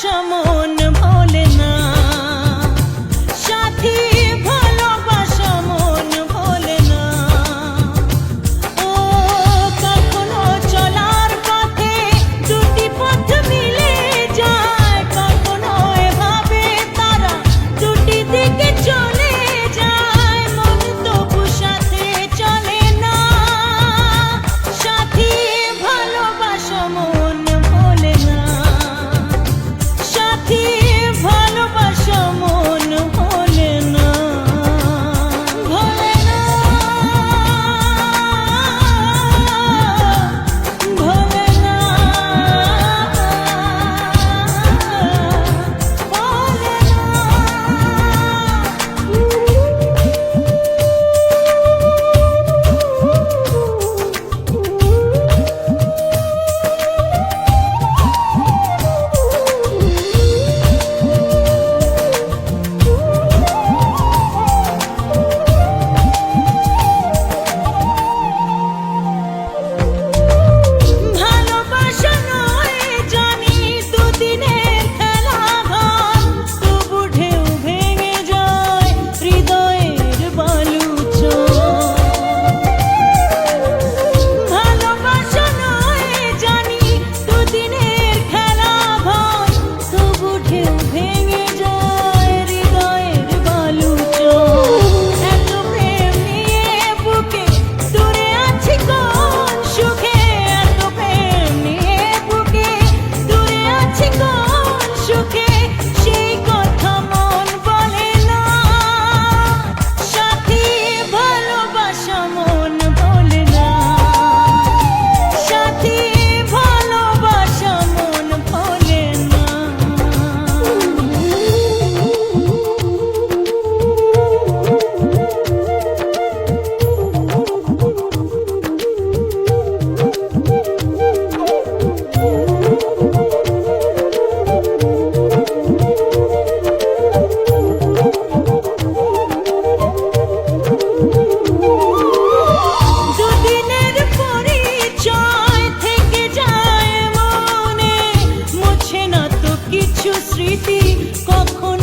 ভালোবাসা মন ভোলে না, সাথী ভালোবাসা মন ভোলে না। ও কখনো চলার পথে দুটি পথ মিলে যায়, কখনো এভাবে তারা দুটি দিকে চলে যায়, মন তবু সাথে চলে না, সাথী ভালোবাসা মন ভোলে না, সাথী ভালোবাসা মন ভোলে না, ভোলে না, ভোলে না, ভালোবাসা নয় জানি দুদিনের খেলা ঘর, তবু ঢেউ ভেঙে যায় হৃদয়ের বালুচর। ভালোবাসা নয় জানি দুদিনের খেলা ঘর, তবু ঢেউ ভেঙে যায় হৃদয়ের বালুচর। এত প্রেম নিয়ে বুকে দূরে আছি কোন সুখে, এত প্রেম নিয়ে বুকে দূরে আছি কোন সুখে, সেই কথা মন বলে না, সাথী ভালোবাসা মন ভোলে না, সাথী ভালোবাসা মন ভোলে না। দুদিনের পরিচয় থেকে যায় মনে, মুছে না তো কিছু স্মৃতি কখন